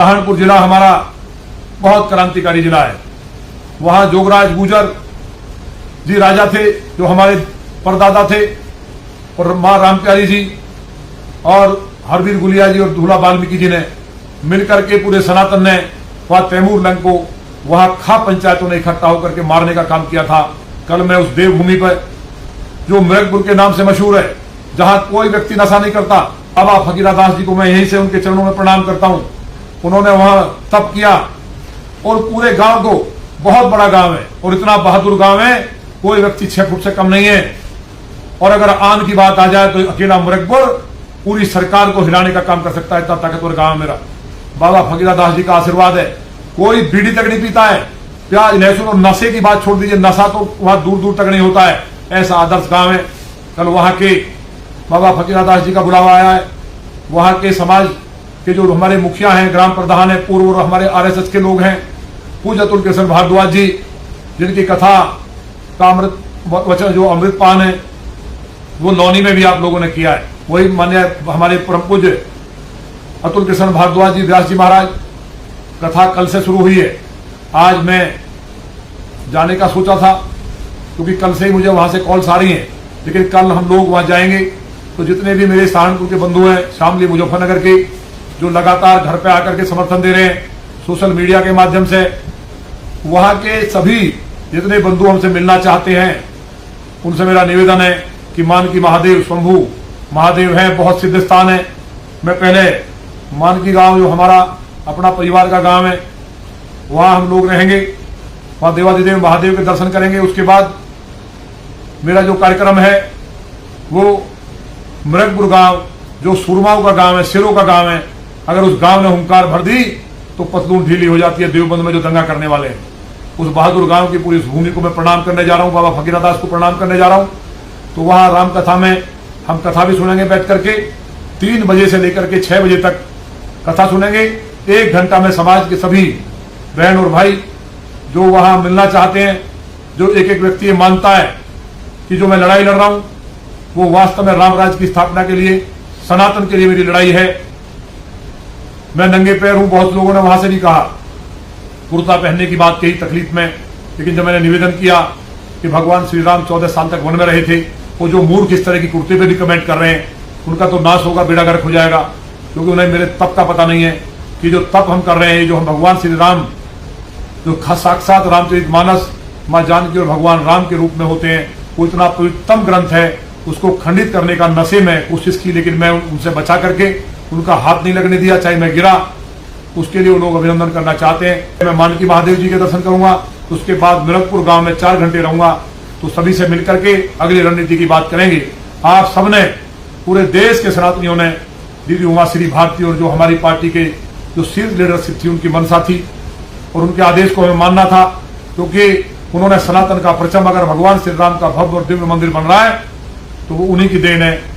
सहारनपुर जिला हमारा बहुत क्रांतिकारी जिला है। वहां जोगराज गुजर जी राजा थे जो हमारे परदादा थे, और मां रामप्यारी जी और हरवीर गुलिया जी और दूल्हा वाल्मीकि जी ने मिलकर के पूरे सनातन ने वहां तैमूर लंग को वहां खा पंचायतों ने इकट्ठा होकर के मारने का काम किया था। कल मैं उस देवभूमि पर जो मृगपुर के नाम से मशहूर है, जहां कोई व्यक्ति नशा नहीं करता, बाबा फकीरा दास जी को मैं यहीं से उनके चरणों में प्रणाम करता हूं। उन्होंने वहां तप किया और पूरे गांव को, बहुत बड़ा गांव है और इतना बहादुर गांव है, कोई व्यक्ति 6 फुट से कम नहीं है। और अगर आन की बात आ जाए तो अकेला मृगपुर पूरी सरकार को हिलाने का काम कर सकता है, इतना ताकतवर गांव मेरा। बाबा फकीरा दास जी का आशीर्वाद है। कोई बीड़ी तक नहीं पीता है, प्याज लहसुन और नशे की बात छोड़ दीजिए, नशा तो वहां दूर दूर तक नहीं होता है। ऐसा आदर्श गांव है। कल वहां के बाबा फकीरा दास जी का बुलावा आया है। वहां के समाज के जो हमारे मुखिया हैं, ग्राम प्रधान है, पूर्व और हमारे आरएसएस के लोग हैं, पूज्य अतुल कृष्ण भारद्वाज जी, जिनकी कथा का अमृत वचन जो अमृतपान है वो लौनी में भी आप लोगों ने किया है। वही मान्य हमारे परम पूज्य अतुल कृष्ण भारद्वाज जी व्यास जी महाराज, कथा कल से शुरू हुई है। आज मैं जाने का सोचा था क्योंकि कल से ही मुझे वहां से कॉल्स आ रही हैं, लेकिन कल हम लोग वहां जाएंगे तो जितने भी मेरे सहारनपुर के बंधु हैं, शामली मुजफ्फरनगर के, जो लगातार घर पे आकर के समर्थन दे रहे हैं सोशल मीडिया के माध्यम से, वहां के सभी जितने बंधु हमसे मिलना चाहते हैं, उनसे मेरा निवेदन है कि मानकी महादेव शंभू महादेव है, बहुत सिद्ध स्थान है। मैं पहले मानकी गांव जो हमारा अपना परिवार का गांव है, वहां हम लोग रहेंगे, वहां देवादिदेव महादेव के दर्शन करेंगे। उसके बाद मेरा जो कार्यक्रम है वो मृगपुर गांव जो सुरमाओं का गांव है, शेरों का गांव है, अगर उस गांव ने हुंकार भर दी तो पतलून ढीली हो जाती है। देवबंद में जो दंगा करने वाले हैं, उस बहादुर गांव की पूरी इस भूमि को मैं प्रणाम करने जा रहा हूं, बाबा फकीरा दास को प्रणाम करने जा रहा हूं। तो वहां राम कथा में हम कथा भी सुनेंगे बैठ करके, 3 बजे से लेकर के 6 बजे तक कथा सुनेंगे। 1 घंटा में समाज के सभी बहन और भाई जो वहां मिलना चाहते हैं, जो एक एक व्यक्ति मानता है कि जो मैं लड़ाई लड़ रहा हूं वो वास्तव में राम राज्य की स्थापना के लिए, सनातन के लिए मेरी लड़ाई है। मैं नंगे पैर हूं, बहुत लोगों ने वहां से भी कहा, कुर्ता पहनने की बात कही तकलीफ में, लेकिन जब मैंने निवेदन किया कि भगवान श्री राम 14 साल तक वन में रहे थे, वो जो मूर्ख इस तरह की कुर्ते पे भी कमेंट कर रहे हैं, उनका तो नाश होगा, बेड़ा गर्क हो जाएगा, क्योंकि उन्हें मेरे तप का पता नहीं है कि जो तप हम कर रहे हैं, जो हम भगवान श्री राम जो साक्षात रामचरितमानस मां जानकी और भगवान राम के रूप में होते हैं, वो इतना पवित्रतम ग्रंथ है, उसको खंडित करने का नशे में कोशिश की, लेकिन मैं उनसे बचा करके उनका हाथ नहीं लगने दिया, चाहे मैं गिरा। उसके लिए वो लोग अभिनंदन करना चाहते हैं। मैं मानकी महादेव जी के दर्शन करूंगा, उसके बाद मृगपुर गांव में 4 घंटे रहूंगा, तो सभी से मिलकर के अगली रणनीति की बात करेंगे। आप सबने, पूरे देश के सनातनियों ने, दीदी उमाश्री भारती और जो हमारी पार्टी के जो शीर्ष लीडरशिप थी, उनकी मंशा थी और उनके आदेश को हमें मानना था, क्योंकि उन्होंने सनातन का परचम, अगर भगवान श्री राम का भव्य और दिव्य मंदिर बन रहा है तो वो उन्हीं की देन है।